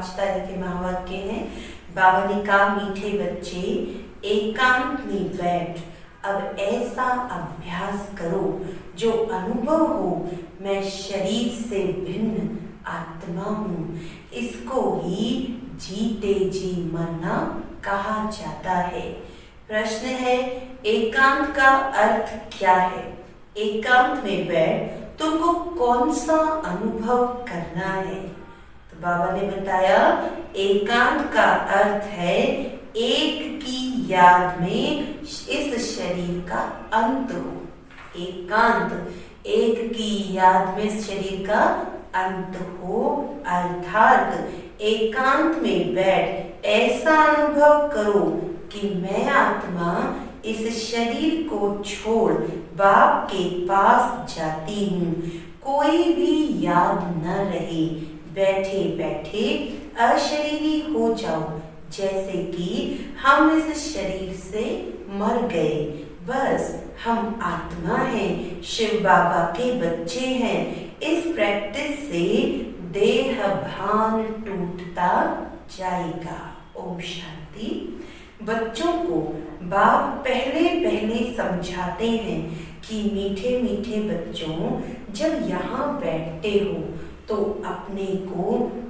5 तरह के महावाक्य हैं। बाबा ने कहा, मीठे बच्चे एकांत में बैठ अब ऐसा अभ्यास करो जो अनुभव हो, मैं शरीर से भिन्न आत्मा हूँ। इसको ही जीते जी मरना कहा जाता है। प्रश्न है, एकांत का अर्थ क्या है? एकांत में बैठ तुमको कौन सा अनुभव करना है? तो बाबा ने बताया, एकांत का अर्थ है एक की याद में इस शरीर का अंत हो। एकांत एक की याद में इस शरीर का अंत हो, अर्थात एकांत में बैठ ऐसा अनुभव करो कि मैं आत्मा इस शरीर को छोड़ बाप के पास जाती हूँ। कोई भी याद न रहे, बैठे बैठे अशरीरी हो जाओ, जैसे कि हम इस शरीर से मर गए। बस हम आत्मा हैं, शिव बाबा के बच्चे हैं। इस प्रैक्टिस से देह भान टूटता जाएगा। ओम शांति। बच्चों को बाप पहले पहले समझाते हैं कि मीठे मीठे बच्चों, जब यहाँ बैठते हो तो अपने को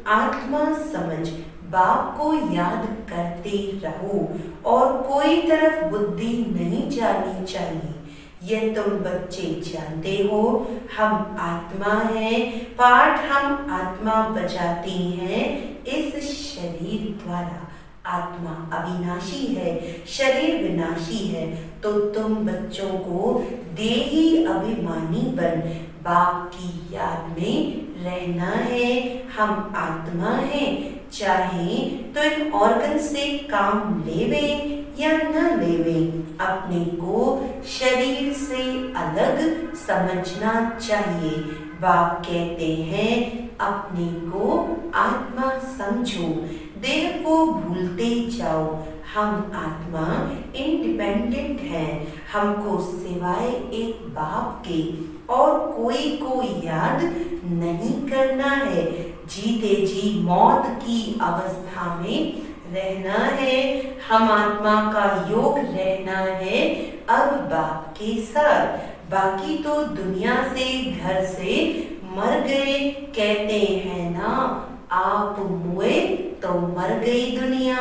आत्मा समझ बाप को याद करते रहो और कोई तरफ बुद्धि नहीं जानी चाहिए। ये तुम बच्चे जानते हो, हम आत्मा हैं, पाठ हम आत्मा बजाती हैं इस शरीर द्वारा। आत्मा अविनाशी है, शरीर विनाशी है। तो तुम बच्चों को देही अभिमानी बन बाप की याद में रहना है। हम आत्मा हैं, चाहे तो इन ऑर्गन से काम लेवे या न लेवे, अपने को शरीर से अलग समझना चाहिए। बाप कहते हैं, अपने को आत्मा समझो, देह को भूलते जाओ। हम आत्मा इंडिपेंडेंट हैं, हमको सिवाय एक बाप के और कोई को याद नहीं करना है। जीते जी मौत की अवस्था में रहना है। हम आत्मा का योग रहना है अब बाप के साथ। बाकी तो दुनिया से, घर से मर गए, कहते हैं ना, आप मुए तो मर गई दुनिया।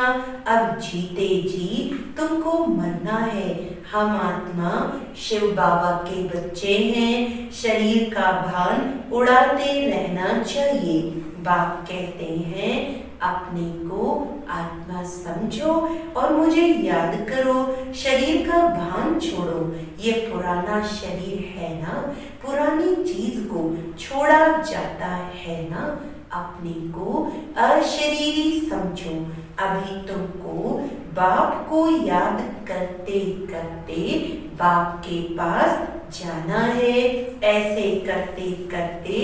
अब जीते जी तुमको मरना है। हम आत्मा शिव बाबा के बच्चे हैं, शरीर का भान उड़ाते रहना चाहिए। बाप कहते हैं, अपने को आत्मा समझो और मुझे याद करो, शरीर का भान छोड़ो। ये पुराना शरीर है ना, पुरानी चीज को छोड़ा जाता है ना। अपने को अशरीरी समझो। अभी तुमको बाप को याद करते करते बाप के पास जाना है। ऐसे करते करते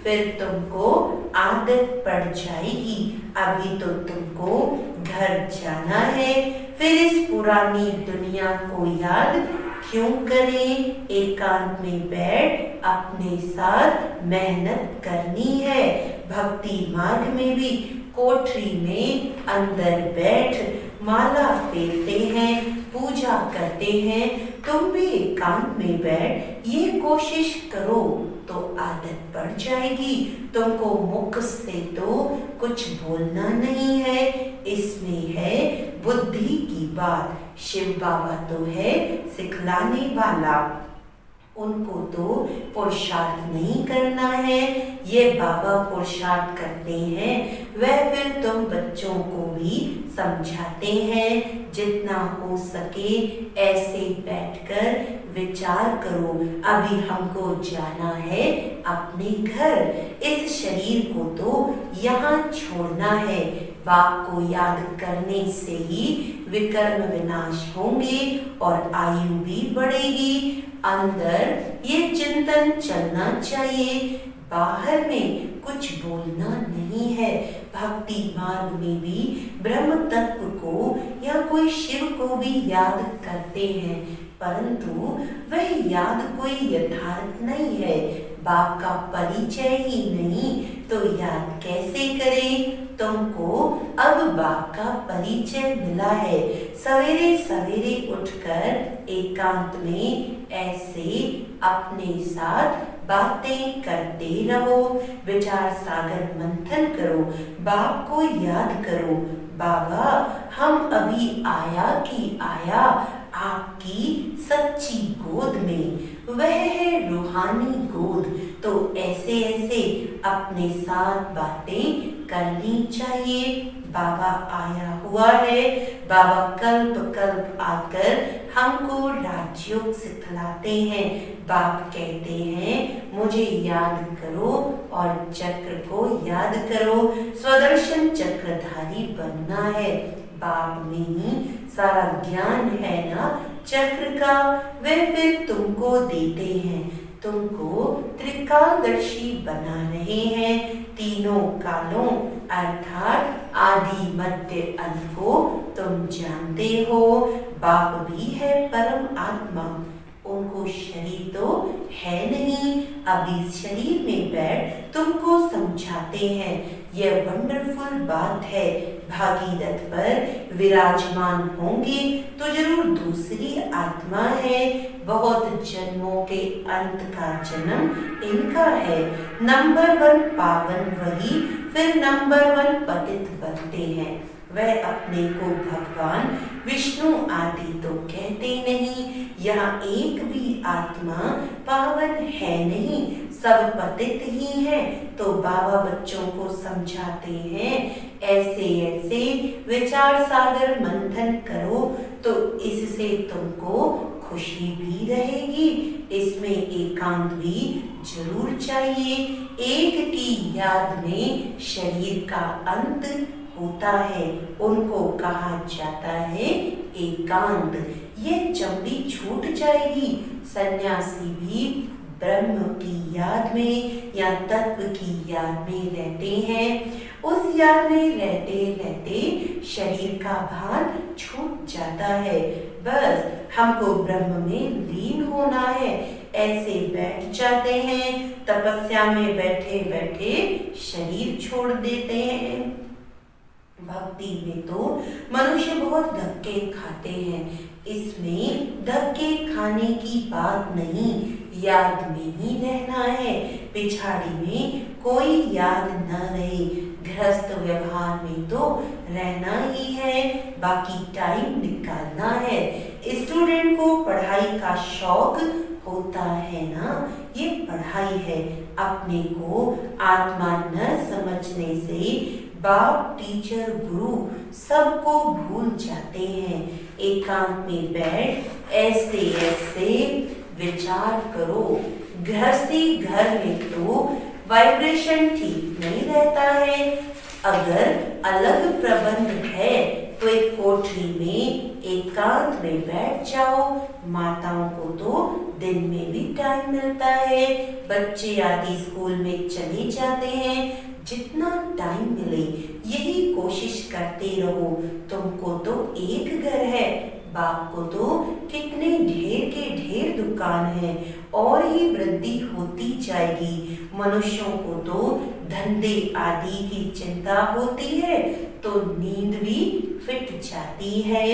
फिर तुमको आदत पड़ जाएगी। अभी तो तुमको घर जाना है, फिर इस पुरानी दुनिया को याद क्यों करें? एकांत में बैठ अपने साथ मेहनत करनी है। भक्ति मार्ग में भी कोठरी में अंदर बैठ माला फेरते हैं, पूजा करते हैं। तुम भी एकांत में बैठ ये कोशिश करो तो आदत पड़ जाएगी। तुमको मुख से तो कुछ बोलना नहीं है, इसमें है बुद्धि की बात। शिव बाबा तो है सिखलाने वाला, उनको तो पुरुषार्थ नहीं करना है, ये बाबा पुरुषार्थ करते हैं। वह फिर तुम बच्चों को भी समझाते हैं। जितना हो सके ऐसे बैठकर विचार करो। अभी हमको जाना है अपने घर, इस शरीर को तो यहाँ छोड़ना है। बाप को याद करने से ही विकर्म विनाश होंगे और आयु भी बढ़ेगी। अंदर ये चिंतन चलना चाहिए, बाहर में कुछ बोलना नहीं है। भक्ति मार्ग में भी ब्रह्म तत्व को या कोई शिव को भी याद करते हैं, परंतु वह याद कोई यथार्थ नहीं है। बाप का परिचय ही नहीं तो याद कैसे करें? तुमको अब बाप का परिचय मिला है। सवेरे सवेरे उठकर एकांत में ऐसे अपने साथ बातें करते रहो, विचार सागर मंथन करो, बाप को याद करो। बाबा हम अभी आया कि आया आपकी सच्ची गोद में, वह है रूहानी गोद। तो ऐसे ऐसे अपने साथ बातें करनी चाहिए। बाबा आया हुआ है, बाबा कल्प कल्प आकर हमको राजयोग सिखलाते हैं। बाप कहते हैं मुझे याद करो और चक्र को याद करो, स्वदर्शन चक्रधारी बनना है। बाप में ही सारा ज्ञान है ना चक्र का, वे फिर तुमको देते हैं। तुमको त्रिकालदर्शी बना रहे हैं। तीनों कालों अर्थात आदि मध्य अंत को तुम जानते हो। बाप भी है परम आत्मा, उनको शरीर तो है नहीं, अभी शरीर में बैठ तुमको समझाते हैं। यह वंडरफुल बात है। भागीरथ पर विराजमान होंगे तो जरूर दूसरी आत्मा है। बहुत जन्मों के अंत का जन्म इनका है। नंबर 1 पावन वही फिर नंबर 1 पतित बनते हैं। वह अपने को भगवान विष्णु आदि तो कहते नहीं। यहाँ एक भी आत्मा पावन है नहीं, सब पतित ही है। तो बाबा बच्चों को समझाते हैं ऐसे ऐसे विचार सागर मंथन करो तो इससे तुमको खुशी भी रहेगी। इसमें एकांत भी जरूर चाहिए। एक की याद में शरीर का अंत होता है, उनको कहा जाता है एकांत। ये चमड़ी छूट जाएगी। सन्यासी भी ब्रह्म की याद में या तत्व की याद में रहते हैं। उस याद में रहते रहते शरीर का भान छूट जाता है। बस हमको ब्रह्म में लीन होना है। ऐसे बैठ जाते हैं, तपस्या में बैठे बैठे शरीर छोड़ देते हैं। भक्ति में तो मनुष्य बहुत धक्के खाते हैं। इसमें धक्के खाने की बात नहीं, याद में ही रहना है। पिछाड़ी में कोई याद न रहे। गृहस्थ व्यवहार में तो रहना ही है, बाकी टाइम निकालना है। स्टूडेंट को पढ़ाई का शौक होता है ना, ये पढ़ाई है। अपने को आत्मा न समझने से बाप टीचर गुरु सबको भूल जाते हैं। एकांत में बैठ ऐसे ऐसे विचार करो। गृहस्थी घर में तो वाइब्रेशन ठीक नहीं रहता है। अगर अलग प्रबंध है तो एक कोठरी में एकांत में बैठ जाओ। माताओं को तो दिन में भी टाइम मिलता है, बच्चे आदि स्कूल में चले जाते हैं। जितना टाइम मिले यही कोशिश करते रहो। तुमको तो एक घर है, बाप को तो कितने ढेर के ढेर दुकान है और ही वृद्धि होती जाएगी। मनुष्यों को तो धंधे आदि की चिंता होती है तो नींद भी फिट जाती है।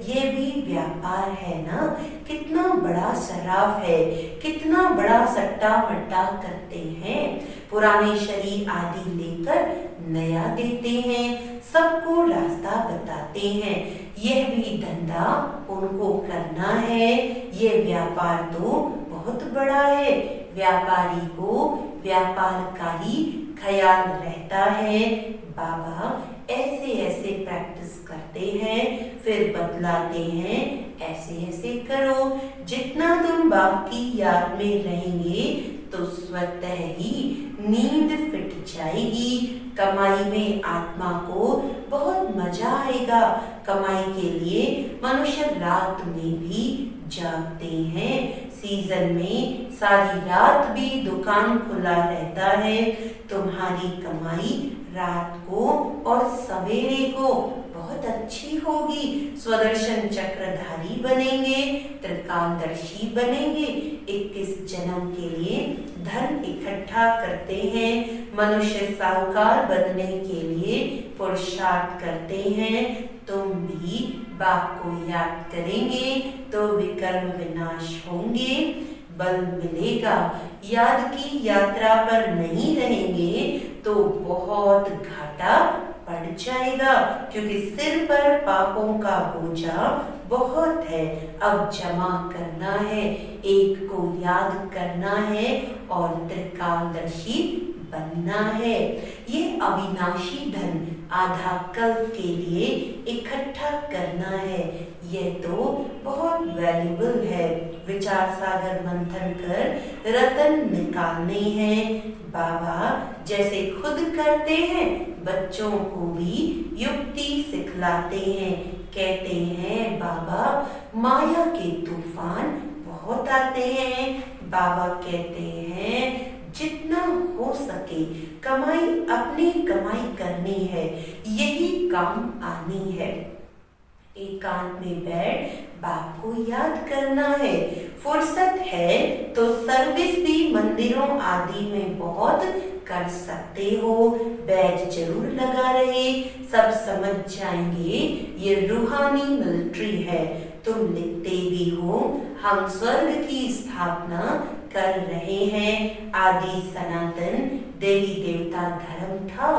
ये भी व्यापार है ना। कितना बड़ा सराफ है, कितना बड़ा सट्टा मट्टा करते हैं। पुराने शरीर आदि लेकर नया देते हैं, सबको रास्ता बताते हैं। यह भी धंधा उनको करना है। ये व्यापार तो बहुत बड़ा है। व्यापारी को व्यापार का ही ख्याल रहता है। बाबा ऐसे ऐसे प्रैक्टिस करते हैं, फिर बतलाते हैं ऐसे ऐसे करो। जितना तुम बाप की याद में रहेंगे तो स्वतः ही नींद फिट जाएगी। कमाई में आत्मा को बहुत मजा आएगा। कमाई के लिए मनुष्य रात में भी जागते हैं। सीजन में सारी रात भी दुकान खुला रहता है। तुम्हारी कमाई रात को और सवेरे को बहुत बहुत अच्छी होगी, स्वदर्शन चक्रधारी बनेंगे, त्रिकालदर्शी बनेंगे, 21 जन्म के लिए धन इकट्ठा करते हैं, मनुष्य साहूकार बनने के लिए पुरुषार्थ करते हैं। तुम भी बाप को याद करेंगे तो विकर्म विनाश होंगे, बल मिलेगा। याद की यात्रा पर नहीं रहेंगे तो बहुत घाटा पड़ जाएगा, क्योंकि सिर पर पापों का बोझा बहुत है। अब जमा करना है, एक को याद करना है और त्रिकालदर्शी बनना है। ये अविनाशी धन आधा कल्प के लिए इकट्ठा करना है। ये तो बहुत वैल्यूबल है। विचार सागर मंथन कर रतन निकालने हैं। बाबा जैसे खुद करते हैं, बच्चों को भी युक्ति सिखलाते हैं। कहते हैं बाबा माया के तूफान बहुत आते हैं। बाबा कहते हैं जितना हो सके कमाई, अपनी कमाई करनी है, यही काम आनी है। एकांत में बैठ बाप को याद करना है। फुर्सत है तो सर्विस भी मंदिरों आदि में बहुत कर सकते हो। बैच जरूर लगा रहे, सब समझ जाएंगे ये रूहानी मिलिट्री है। तुम लिखते भी हो हम स्वर्ग की स्थापना कर रहे हैं। आदि सनातन देवी देवता धर्म था,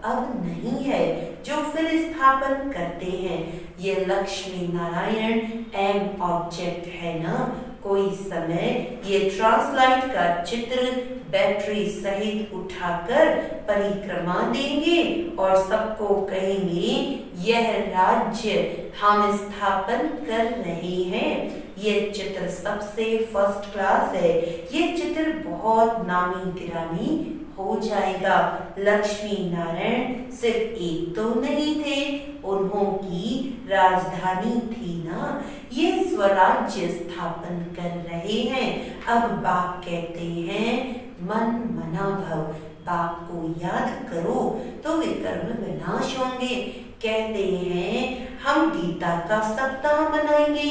अब नहीं है, जो फिर स्थापन करते हैं। ये लक्ष्मी नारायण एम ऑब्जेक्ट है ना। कोई समय ये ट्रांसलाइट का चित्र बैटरी सहित उठाकर परिक्रमा देंगे और सबको कहेंगे यह राज्य हम स्थापन कर रहे हैं। ये चित्र सबसे फर्स्ट क्लास है। ये चित्र बहुत नामी गिरामी हो जाएगा। लक्ष्मी नारायण सिर्फ एक तो नहीं थे, उन्हों की राजधानी थी ना। ये स्वराज्य स्थापन कर रहे हैं। अब बाप कहते हैं मन मना भव, बाप को याद करो तो विकर्म विनाश होंगे। कहते हैं हम गीता का सप्ताह मनाएंगे।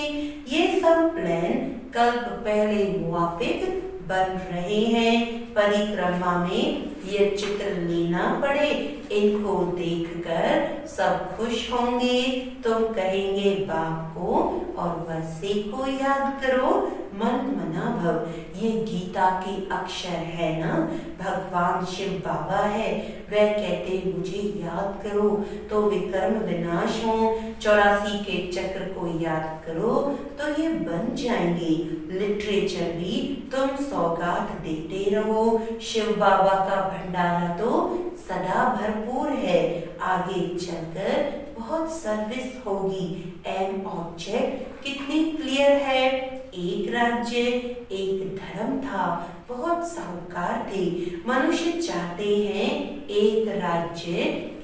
ये सब प्लान कल्प पहले मुआफिक बन रहे हैं। परिक्रमा में ये चित्र लेना पड़े, इनको देखकर सब खुश होंगे। तुम कहेंगे बाप को और वर्षे को याद करो, मन मना भव। ये गीता के अक्षर है ना। भगवान शिव बाबा है, वह कहते मुझे याद करो तो विकर्म विनाश हो। 84 के चक्र को याद करो तो ये बन जाएंगे। लिटरेचर भी तुम सौगात देते रहो। शिव बाबा का भंडारा तो सदा भरपूर है। आगे चलकर बहुत सर्विस होगी। एम ऑब्जेक्ट कितनी क्लियर है। एक राज्य एक धर्म था, बहुत साहूकार थे। मनुष्य चाहते हैं एक राज्य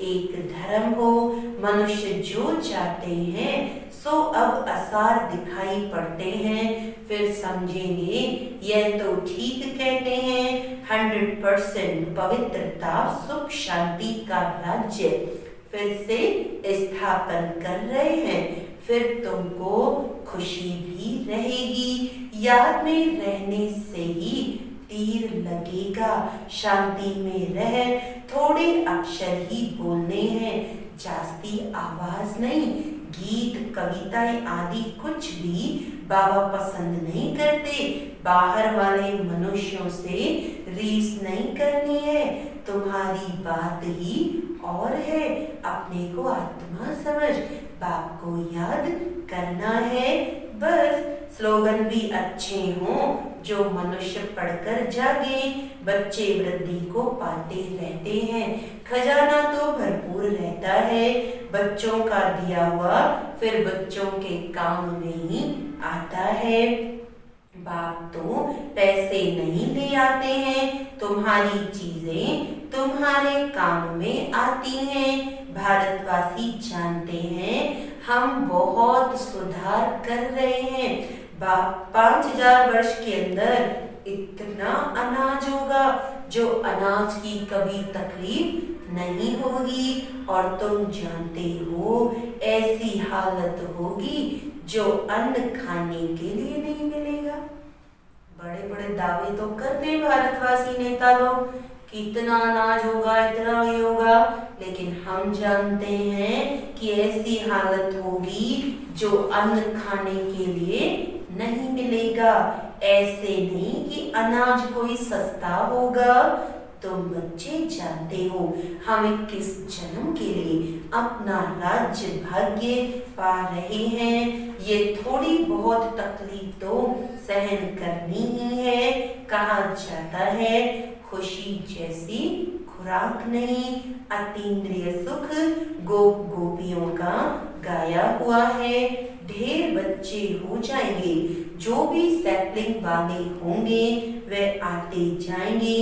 एक धर्म हो। मनुष्य जो चाहते हैं सो अब आसार दिखाई पड़ते हैं। फिर समझेंगे यह तो ठीक कहते हैं। 100% पवित्रता सुख शांति का राज्य फिर से स्थापन कर रहे हैं। फिर तुमको खुशी भी रहेगी। याद में रहने से ही तीर लगेगा। शांति में रह थोड़े अक्षर ही बोलने हैं, जास्ती आवाज नहीं। गीत कविताएं आदि कुछ भी बाबा पसंद नहीं करते। बाहर वाले मनुष्यों से रीस नहीं करनी है। तुम्हारी बात ही और है। अपने को आत्मा समझ, बाप को याद करना है। बस स्लोगन भी अच्छे हों जो मनुष्य पढ़कर जागे। बच्चे वृद्धि को पाते रहते हैं। खजाना तो भरपूर रहता है। बच्चों का दिया हुआ फिर बच्चों के काम में ही आता है। बाप तो पैसे नहीं ले आते हैं, तुम्हारी चीजें तुम्हारे काम में आती हैं। भारतवासी जानते हैं हम बहुत सुधार कर रहे हैं। 5000 वर्ष के अंदर इतना अनाज होगा जो अनाज की कभी तकलीफ नहीं होगी, और तुम जानते हो ऐसी हालत होगी जो अन्न खाने के लिए नहीं मिलेगा। बड़े बड़े दावे तो करते हैं भारतवासी नेता लोग कि इतना अनाज होगा, इतना ये होगा, लेकिन हम जानते हैं कि ऐसी हालत होगी जो अन्न खाने के लिए नहीं मिलेगा। ऐसे नहीं कि अनाज कोई सस्ता होगा। तुम बच्चे जानते हो हम किस जन्म के लिए अपना राज्य भाग्य पा रहे हैं। ये थोड़ी बहुत तकलीफ तो सहन करनी ही है। कहा जाता है खुशी जैसी खुराक नहीं, अतीन्द्रिय सुख गोप गोपियों का गाया हुआ है। ढेर बच्चे हो जाएंगे, जो भी सैपलिंग वाले होंगे वे आते जाएंगे।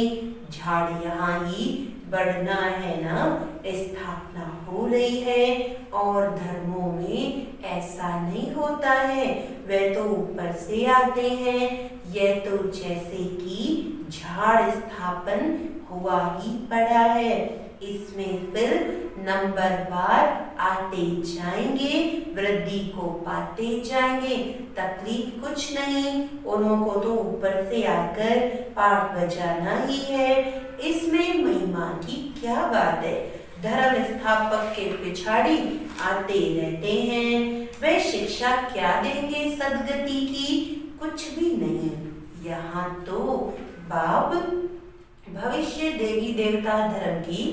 झाड़ यहाँ ही बढ़ना है ना, स्थापना हो रही है। और धर्मों में ऐसा नहीं होता है, वे तो ऊपर से आते हैं। यह तो जैसे कि झाड़ स्थापन हुआ ही पड़ा है, इसमें फिर नंबरवार आते जाएंगे, वृद्धि को पाते जाएंगे। तकलीफ कुछ नहीं, उन्हों को तो ऊपर से आकर पाठ बजाना ही है। इसमें महिमा की क्या बात है। धर्म स्थापक के पिछाड़ी आते रहते हैं। वे शिक्षा क्या देंगे सदगति की? कुछ भी नहीं। यहाँ तो बाप भविष्य देवी देवता धर्म की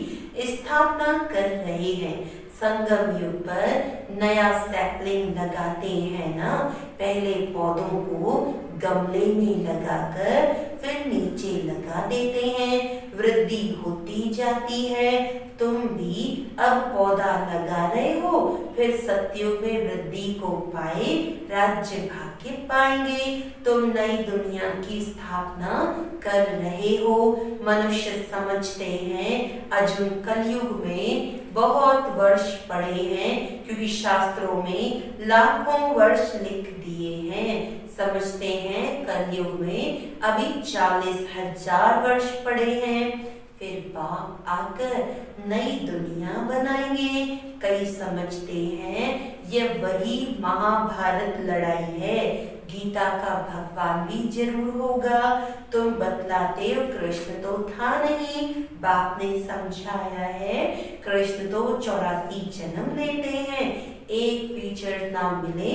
स्थापना कर रहे हैं। संगम युग पर नया सैपलिंग लगाते हैं ना, पहले पौधों को गमले में लगाकर फिर नीचे लगा देते हैं, वृद्धि होती जाती है। तुम भी अब पौधा लगा रहे हो, फिर सतयुग में वृद्धि को पाए राज्य भाग्य पाएंगे। तुम नई दुनिया की स्थापना कर रहे हो। मनुष्य समझते हैं अर्जुन कलयुग में बहुत वर्ष पड़े हैं, क्योंकि शास्त्रों में लाखों वर्ष लिख दिए हैं। समझते हैं कलयुग में अभी 40,000 वर्ष पड़े हैं। फिर बाप आकर नई दुनिया बनाएंगे। कई समझते हैं ये वही महाभारत लड़ाई है, गीता का भगवान भी जरूर होगा। तुम बतलाते हो कृष्ण तो था नहीं, बाप ने समझाया है कृष्ण तो 84 जन्म लेते हैं, एक फीचर ना मिले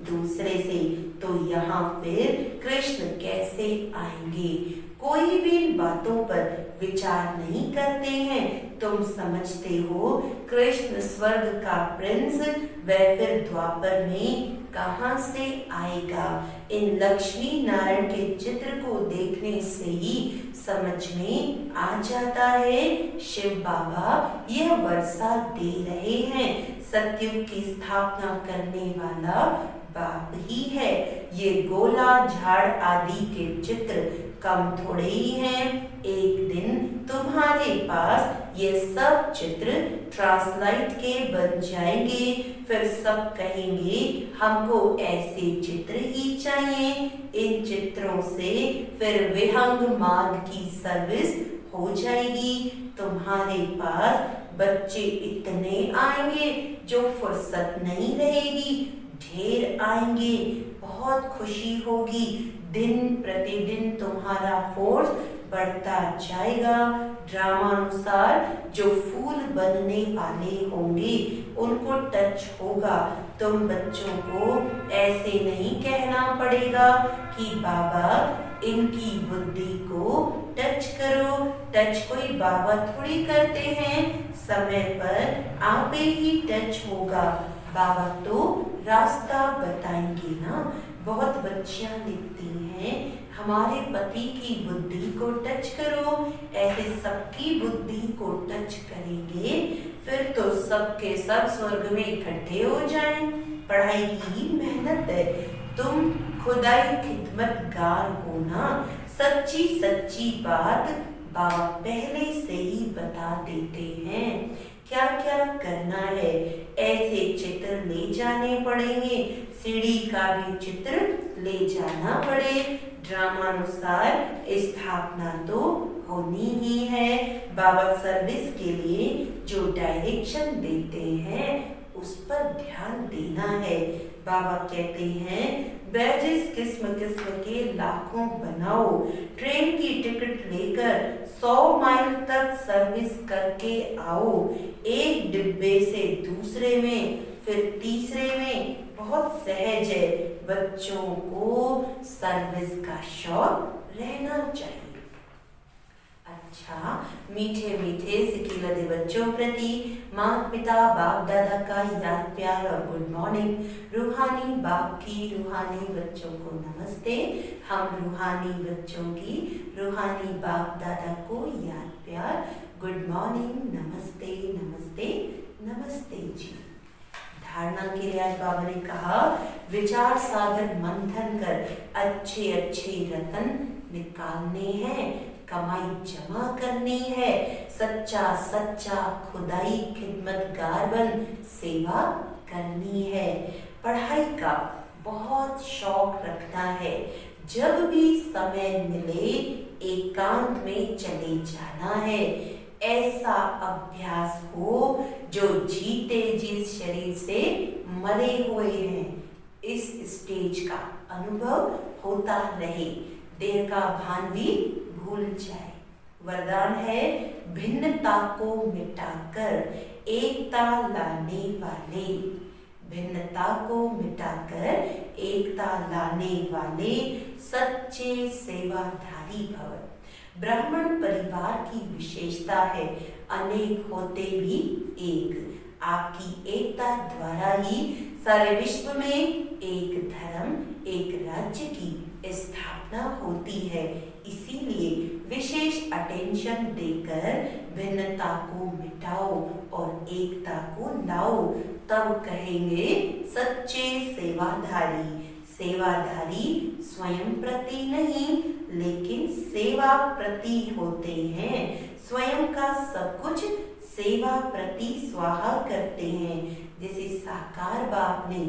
दूसरे से, तो यहाँ फिर कृष्ण कैसे आएंगे? कोई भी इन बातों पर विचार नहीं करते हैं। तुम समझते हो कृष्ण स्वर्ग का प्रिंस, वह फिर द्वापर में कहां से आएगा? इन लक्ष्मी नारायण के चित्र को देखने से ही समझ में आ जाता है शिव बाबा यह वर्षा दे रहे हैं। सतयुग की स्थापना करने वाला बाप ही है। ये गोला झाड़ आदि के चित्र कम थोड़े ही हैं। एक दिन तुम्हारे पास ये सब चित्र ट्रांसलाइट के बन जाएंगे, फिर सब कहेंगे हमको ऐसे चित्र ही चाहिए। इन चित्रों से फिर विहंग मार्ग की सर्विस हो जाएगी। तुम्हारे पास बच्चे इतने आएंगे जो फुर्सत नहीं रहेगी, ढेर आएंगे, बहुत खुशी होगी। दिन प्रतिदिन तुम्हारा फोर्स बढ़ता जाएगा। ड्रामानुसार जो फूल बनने वाले होंगे उनको टच होगा। तुम बच्चों को ऐसे नहीं कहना पड़ेगा कि बाबा इनकी बुद्धि को टच करो। टच कोई बाबा थोड़ी करते हैं, समय पर आपे ही टच होगा। बाबा तो रास्ता बताएंगे ना। बहुत बच्चियां लिखती हैं हमारे पति की बुद्धि को टच करो। ऐसे सबकी बुद्धि को टच करेंगे फिर तो सबके सब स्वर्ग में इकट्ठे हो जाएं। पढ़ाई की मेहनत है, तुम खुदाई खिदमतगार हो ना। सच्ची सच्ची बात बाबा पहले से ही बता देते हैं। क्या क्या करना है, ऐसे चित्र ले जाने पड़ेंगे। सीढ़ी का भी चित्र ले जाना पड़े। ड्रामानुसार स्थापना तो होनी ही है। बाबा सर्विस के लिए जो डायरेक्शन देते हैं उस पर ध्यान देना है। बाबा कहते हैं बैजेस किस्म किस्म के लाखों बनाओ, ट्रेन की टिकट लेकर 100 माइल तक सर्विस करके आओ, एक डिब्बे से दूसरे में फिर तीसरे में। बहुत सहज है, बच्चों को सर्विस का शौक रहना चाहिए। अच्छा, मीठे मीठे सिकिलदे बच्चों प्रति माता पिता बाप दादा का याद प्यार और गुड मॉर्निंग। रूहानी बाप की रूहानी बच्चों को नमस्ते। हम रूहानी बच्चों की रूहानी बाप दादा को याद प्यार गुड मॉर्निंग, नमस्ते नमस्ते नमस्ते जी। धारणा के लिए आज बाबा ने कहा विचार सागर मंथन कर अच्छे अच्छे रतन निकालने हैं, कमाई जमा करनी है, सच्चा सच्चा खुदाई खिदमतगार बन सेवा करनी है। पढ़ाई का बहुत शौक रखना है, जब भी समय मिले एकांत में चले जाना है। ऐसा अभ्यास हो जो जीते जिस शरीर से मरे हुए हैं, इस स्टेज का अनुभव होता रहे, देह का भान भी भूल जाए। वरदान है भिन्नता को मिटाकर एकता लाने वाले, भिन्नता को मिटाकर एकता लाने वाले सच्चे सेवाधारी भव। ब्राह्मण परिवार की विशेषता है अनेक होते भी एक। आपकी एकता द्वारा ही सारे विश्व में एक धर्म एक राज्य की स्थापना होती है। इसीलिए विशेष अटेंशन देकर भिन्नता को मिटाओ और एकता को लाओ, तब कहेंगे सच्चे सेवाधारी। सेवाधारी स्वयं प्रति नहीं लेकिन सेवा प्रति होते हैं। स्वयं का सब कुछ सेवा प्रति स्वाहा करते हैं। जैसे साकार बाप ने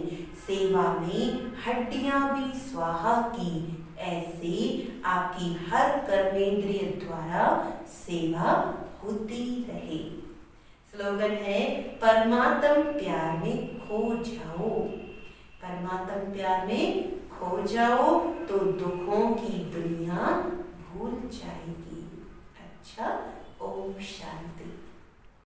सेवा में हड्डियां भी स्वाहा की, ऐसे आपकी हर कर्मेंद्रिय द्वारा सेवा होती रहे। स्लोगन है परमात्म प्यार में खो जाओ। परमात्म प्यार में खो जाओ तो दुखों की दुनिया भूल जाएगी। अच्छा, ओम शांति।